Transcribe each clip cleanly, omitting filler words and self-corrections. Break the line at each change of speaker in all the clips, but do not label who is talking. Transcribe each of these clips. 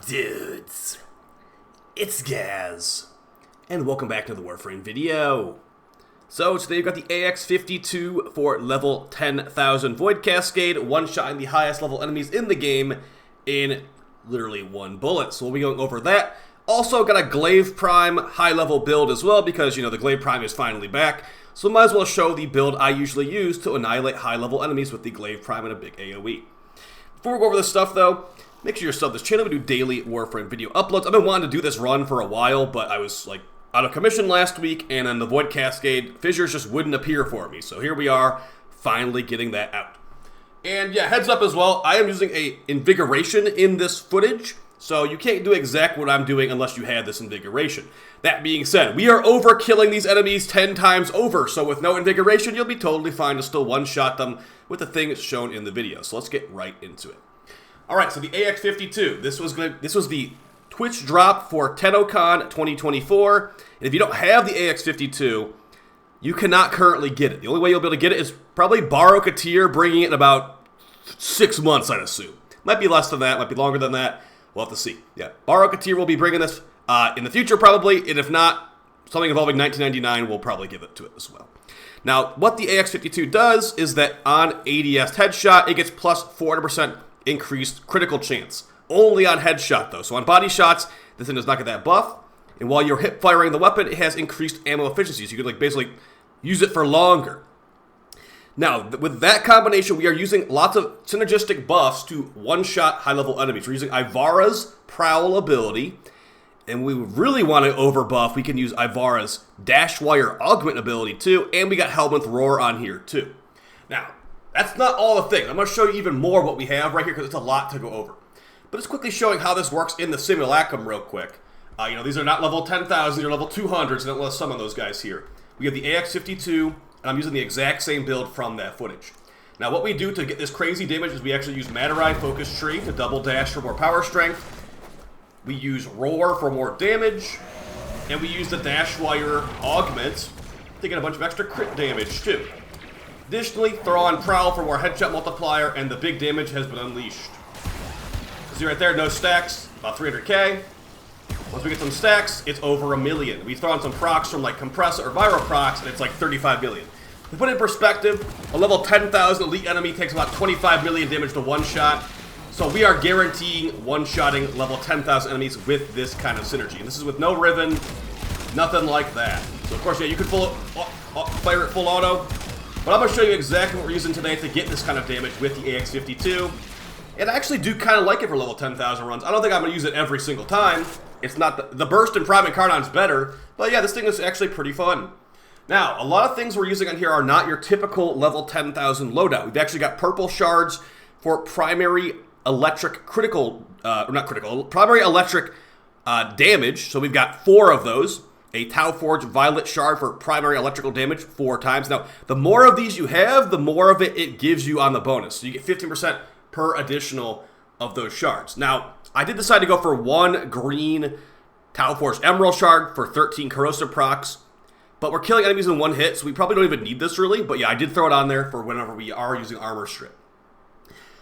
dudes? It's Gaz, and welcome back to the Warframe video. So today we've got the Ax-52 for level 10,000 Void Cascade, one-shotting the highest level enemies in the game in literally one bullet. So we'll be going over that. Also got a Glaive Prime high-level build as well, because, you know, the Glaive Prime is finally back. So might as well show the build I usually use to annihilate high-level enemies with the Glaive Prime and a big AoE. Before we go over this stuff, though, make sure you're subbed to this channel. We do daily Warframe video uploads. I've been wanting to do this run for a while, but I was, like, out of commission last week, and then the Void Cascade fissures just wouldn't appear for me. So here we are, finally getting that out. And yeah, heads up as well, I am using a Invigoration in this footage, so you can't do exactly what I'm doing unless you had this Invigoration. That being said, we are overkilling these enemies 10 times over, so with no Invigoration, you'll be totally fine to still one-shot them with the things shown in the video. So let's get right into it. Alright, so the Ax-52, this was the Twitch drop for Tennocon 2024, and if you don't have the Ax-52, you cannot currently get it. The only way you'll be able to get it is probably borrow Katir, bringing it in about 6 months, I'd assume. Might be less than that, might be longer than that. We'll have to see. Yeah, borrow Katir will be bringing this in the future probably, and if not, something involving 1999 will probably give it to it as well. Now, what the Ax-52 does is that on ADS headshot, it gets plus 400% increased critical chance. Only on headshot, though. So on body shots, this thing does not get that buff. And while you're hip firing the weapon, it has increased ammo efficiency. So you can, like, basically use it for longer. Now, with that combination, we are using lots of synergistic buffs to one-shot high-level enemies. We're using Ivara's Prowl ability. And we really want to overbuff, we can use Ivara's Dash Wire Augment ability too, and we got Helminth Roar on here too. Now, that's not all the things. I'm going to show you even more what we have right here because it's a lot to go over. But it's quickly showing how this works in the simulacrum real quick. You know, these are not level 10,000, these are level 200s, and let's summon those guys here. We have the Ax-52, and I'm using the exact same build from that footage. Now, what we do to get this crazy damage is we actually use Matarine Focus Tree to double dash for more power strength. We use Roar for more damage, and we use the Dash Wire Augment to get a bunch of extra crit damage too. Additionally, throw on Prowl for more headshot multiplier, and the big damage has been unleashed. See right there, no stacks, about 300k. Once we get some stacks, it's over 1 million. We throw on some procs from like Compressor or Viral procs, and it's like 35 million. To put it in perspective, a level 10,000 elite enemy takes about 25 million damage to one shot. So we are guaranteeing one-shotting level 10,000 enemies with this kind of synergy. And this is with no Riven, nothing like that. So of course, yeah, you can fire it full auto. But I'm going to show you exactly what we're using today to get this kind of damage with the Ax-52. And I actually do kind of like it for level 10,000 runs. I don't think I'm going to use it every single time. It's not the burst in Prime Incarnon's better. But yeah, this thing is actually pretty fun. Now, a lot of things we're using on here are not your typical level 10,000 loadout. We've actually got purple shards for primary electric critical, primary electric damage. So we've got 4 of those. A Tau Forge Violet Shard for primary electrical damage 4 times. Now, the more of these you have, the more of it gives you on the bonus. So you get 15% per additional of those shards. Now, I did decide to go for 1 green Tau Forge Emerald Shard for 13 corrosive procs. But we're killing enemies in 1 hit, so we probably don't even need this really. But yeah, I did throw it on there for whenever we are using Armor Strip.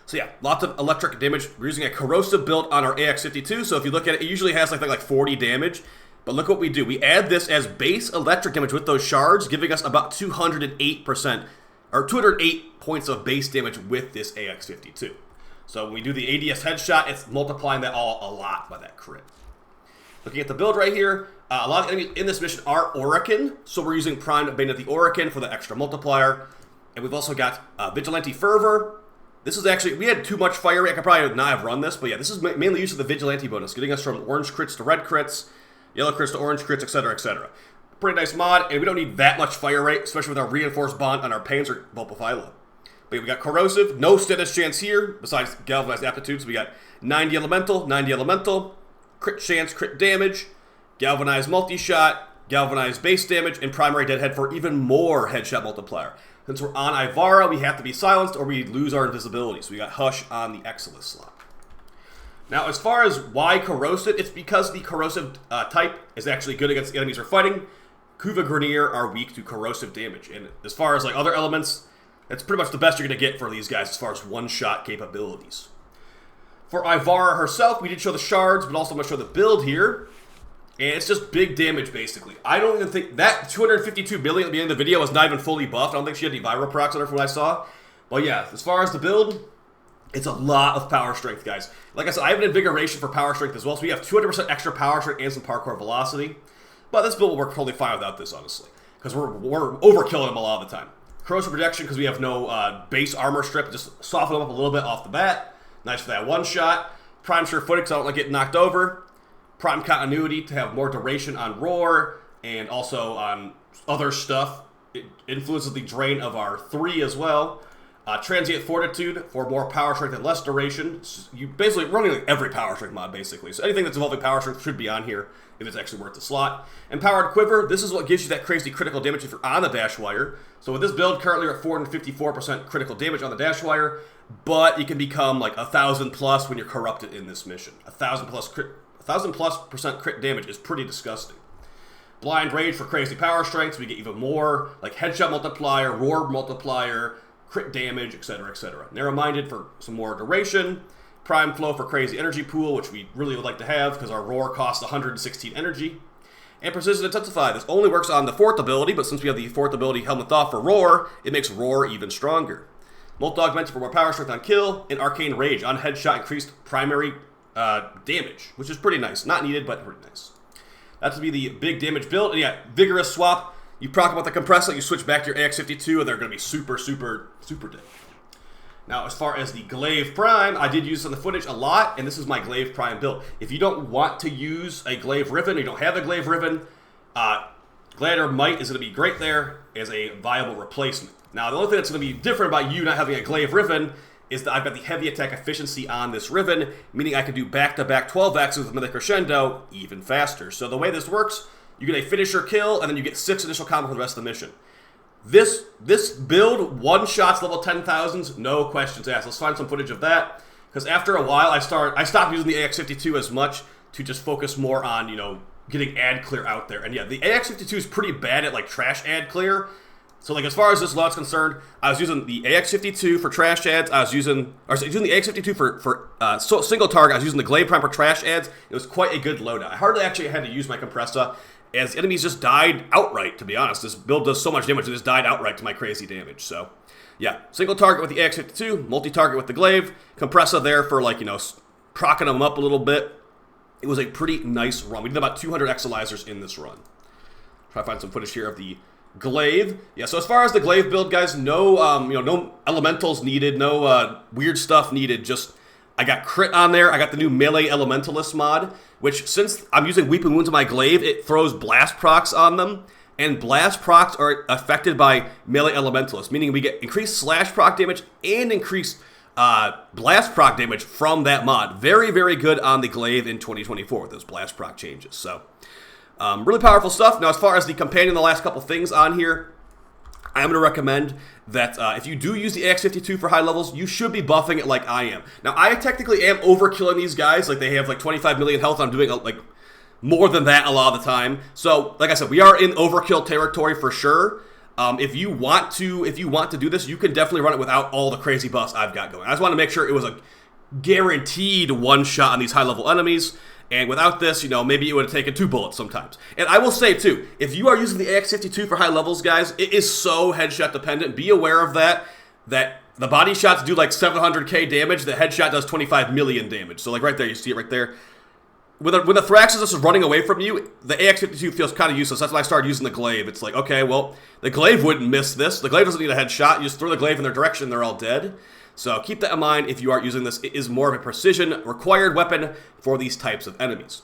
So yeah, lots of electric damage. We're using a corrosive build on our Ax-52, so if you look at it, it usually has like 40 damage. But look what we do. We add this as base electric damage with those shards, giving us about 208%, or 208 points of base damage with this Ax-52. So when we do the ADS headshot, it's multiplying that all a lot by that crit. Looking at the build right here, a lot of enemies in this mission are Orokin, so we're using Prime Bane of the Orokin for the extra multiplier. And we've also got Vigilante Fervor. This is actually, we had too much fire rate. I could probably not have run this, but yeah, this is mainly used for the Vigilante bonus, getting us from orange crits to red crits, yellow crits to orange crits, etc., etc. Pretty nice mod, and we don't need that much fire rate, especially with our reinforced bond on our Panzer Bulbophyla. But yeah, we got Corrosive, no status chance here, besides Galvanized Aptitude, so we got 90 Elemental, crit chance, crit damage, Galvanized Multi-Shot, Galvanized base damage, and Primary Deadhead for even more headshot multiplier. Since we're on Ivara, we have to be silenced or we lose our invisibility. So we got Hush on the Exilus slot. Now, as far as why Corrosive, it's because the Corrosive type is actually good against the enemies we're fighting. Kuva Grenier are weak to corrosive damage. And as far as like other elements, that's pretty much the best you're going to get for these guys as far as one-shot capabilities. For Ivara herself, we did show the Shards, but also I'm going to show the build here. And it's just big damage, basically. I don't even think that 252 million at the beginning of the video was not even fully buffed. I don't think she had any Ivara procs on her from what I saw. But yeah, as far as the build, it's a lot of power strength, guys. Like I said, I have an invigoration for power strength as well, so we have 200% extra power strength and some parkour velocity. But this build will work totally fine without this, honestly, because we're overkilling them a lot of the time. Corrosion protection, because we have no base armor strip, just soften them up a little bit off the bat. Nice for that one shot. Prime sure footing, because I don't like getting knocked over. Prime continuity to have more duration on roar and also on other stuff. It influences the drain of our 3 as well. Transient fortitude for more power strength and less duration. You basically running like every power strength mod basically. So anything that's involving power strength should be on here if it's actually worth the slot. Empowered quiver. This is what gives you that crazy critical damage if you're on the dash wire. So with this build, currently we're at 454% critical damage on the dash wire, but it can become like 1,000 plus when you're corrupted in this mission. 1,000 plus percent crit damage is pretty disgusting. Blind rage for crazy power strength. So we get even more like headshot multiplier, roar multiplier, crit damage, etc., etc. Narrow-minded for some more duration. Prime flow for crazy energy pool, which we really would like to have because our roar costs 116 energy. And precision intensify. This only works on the 4th ability, but since we have the 4th ability helmet off for roar, it makes roar even stronger. Multi-augmented for more power strength on kill, and arcane rage on headshot increased primary damage, which is pretty nice. Not needed, but pretty nice. That's to be the big damage build. And yeah, vigorous swap. You proc about the compressor, you switch back to your Ax-52, and they're going to be super, super, super dead. Now, as far as the Glaive Prime, I did use this in the footage a lot, and this is my Glaive Prime build. If you don't want to use a Glaive Riven, or you don't have a Glaive Riven, Gladiator Might is going to be great there as a viable replacement. Now, the only thing that's going to be different about you not having a Glaive Riven is that I've got the heavy attack efficiency on this Riven, meaning I can do back-to-back 12 axes with Mythic Crescendo even faster. So the way this works, you get a finisher kill, and then you get 6 initial combo for the rest of the mission. This build one-shots level 10,000s, no questions asked. Let's find some footage of that, because after a while, I stopped using the Ax-52 as much to just focus more on, you know, getting ad clear out there. And yeah, the Ax-52 is pretty bad at, like, trash ad clear. So, like, as far as this lot's concerned, I was using the Ax-52 for trash ads. I was using the Ax-52 for single target. I was using the Glaive Prime for trash ads. It was quite a good loadout. I hardly actually had to use my compressor, as enemies just died outright, to be honest. This build does so much damage, it just died outright to my crazy damage. So, yeah, single target with the Ax-52, multi-target with the Glaive, compressor there for, like, you know, procking them up a little bit. It was a pretty nice run. We did about 200 exolizers in this run. Try to find some footage here of the Glaive. Yeah, so as far as the Glaive build, guys, no no elementals needed, no weird stuff needed. Just I got crit on there. I got the new melee elementalist mod, which since I'm using weeping wounds on my Glaive, it throws blast procs on them, and blast procs are affected by melee elementalist, meaning we get increased slash proc damage and increased blast proc damage from that mod. Very, very good on the Glaive in 2024 with those blast proc changes. So. Really powerful stuff. Now, as far as the companion, the last couple things on here, I'm going to recommend that if you do use the Ax-52 for high levels, you should be buffing it like I am. Now, I technically am overkilling these guys. Like, they have like 25 million health. I'm doing like more than that a lot of the time. So, like I said, we are in overkill territory for sure. If you want to do this, you can definitely run it without all the crazy buffs I've got going. I just want to make sure it was a guaranteed one shot on these high level enemies. And without this, you know, maybe it would have taken 2 bullets sometimes. And I will say, too, if you are using the Ax-52 for high levels, guys, it is so headshot dependent. Be aware of that the body shots do like 700k damage, the headshot does 25 million damage. So, like, right there, you see it right there. When the Thraxus is running away from you, the Ax-52 feels kind of useless. That's why I started using the Glaive. It's like, okay, well, the Glaive wouldn't miss this. The Glaive doesn't need a headshot. You just throw the Glaive in their direction, they're all dead. So keep that in mind if you are using this. It is more of a precision required weapon for these types of enemies.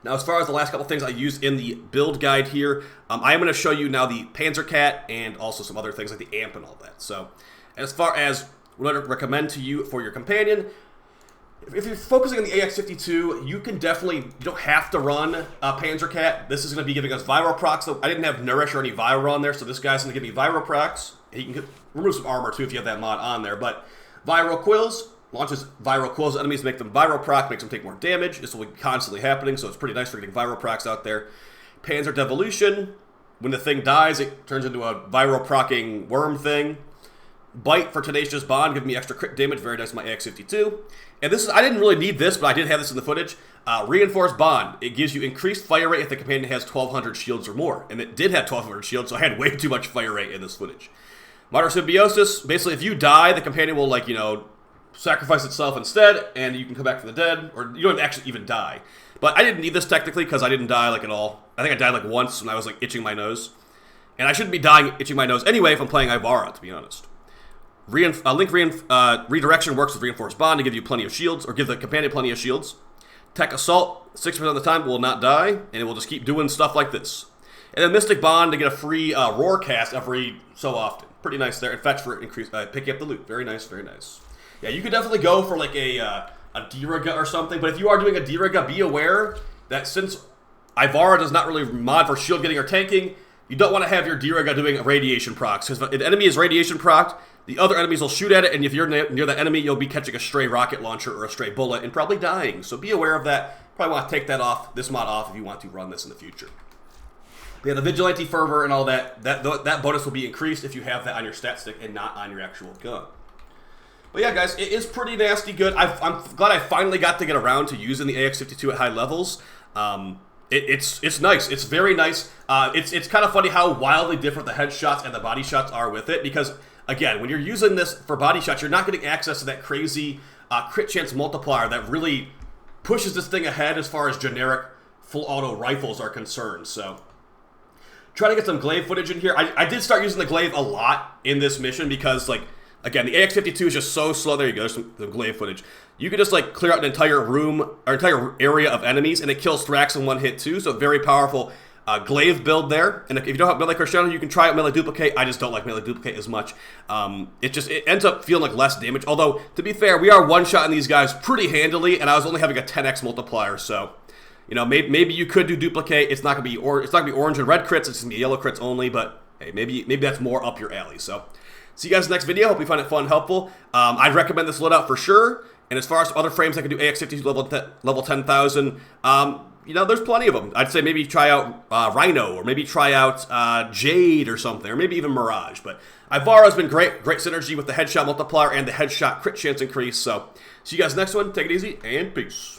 Now, as far as the last couple things I used in the build guide here, I am going to show you now the Panzer Cat and also some other things like the amp and all that. So as far as what I recommend to you for your companion, if you're focusing on the Ax-52, you don't have to run Panzer Cat. This is going to be giving us viral procs. So I didn't have Nourish or any viral on there, so this guy's going to give me viral procs. He can remove some armor too if you have that mod on there. But viral quills launches viral quills at enemies, make them viral proc, makes them take more damage. This will be constantly happening, so it's pretty nice for getting viral procs out there. Panzer Devolution, when the thing dies, it turns into a viral procking worm thing. Bite for Tenacious Bond, giving me extra crit damage, very nice, my Ax-52. And this is, I didn't really need this, but I did have this in the footage. Reinforced Bond, it gives you increased fire rate if the companion has 1200 shields or more. And it did have 1200 shields, so I had way too much fire rate in this footage. Moderate Symbiosis, basically if you die, the companion will, like, you know, sacrifice itself instead, and you can come back from the dead, or you don't actually even die. But I didn't need this technically, because I didn't die, like, at all. I think I died, like, once when I was, like, itching my nose. And I shouldn't be dying itching my nose anyway if I'm playing Ivara, to be honest. Redirection works with Reinforced Bond to give you plenty of shields, or give the companion plenty of shields. Tech Assault, 6% of the time will not die, and it will just keep doing stuff like this. And then Mystic Bond to get a free Roar cast every so often. Pretty nice there. And Fetch for picking up the loot. Very nice, very nice. Yeah, you could definitely go for like a Diraga or something, but if you are doing a Diraga, be aware that since Ivara does not really mod for shield getting or tanking, you don't want to have your Diraga doing radiation procs, because if an enemy is radiation proc, the other enemies will shoot at it, and if you're near the enemy, you'll be catching a stray rocket launcher or a stray bullet and probably dying. So be aware of that. Probably want to take that off, this mod off, if you want to run this in the future. We have the Vigilante Fervor and all that. That bonus will be increased if you have that on your stat stick and not on your actual gun. But yeah, guys, it is pretty nasty good. I'm glad I finally got to get around to using the Ax-52 at high levels. It's nice. It's very nice. It's kind of funny how wildly different the headshots and the body shots are with it, because again, when you're using this for body shots, you're not getting access to that crazy crit chance multiplier that really pushes this thing ahead as far as generic full auto rifles are concerned. So try to get some Glaive footage in here. I did start using the Glaive a lot in this mission because, like, again, the Ax-52 is just so slow. There you go, there's some Glaive footage. You can just, like, clear out an entire room, or entire area of enemies, and it kills Thrax in one hit, too. So very powerful Glaive build there. And if you don't have Melee Cristiano, you can try out Melee Duplicate. I just don't like Melee Duplicate as much. It ends up feeling like less damage. Although, to be fair, we are one-shotting these guys pretty handily, and I was only having a 10x multiplier, so... You know, maybe you could do Duplicate. It's not gonna be orange and red crits. It's gonna be yellow crits only. But hey, maybe that's more up your alley. So, see you guys in the next video. Hope you find it fun and helpful. I'd recommend this loadout for sure. And as far as other frames that can do Ax-52 level 10,000, you know, there's plenty of them. I'd say maybe try out Rhino, or maybe try out Jade or something, or maybe even Mirage. But Ivara's been great synergy with the headshot multiplier and the headshot crit chance increase. So, see you guys next one. Take it easy and peace.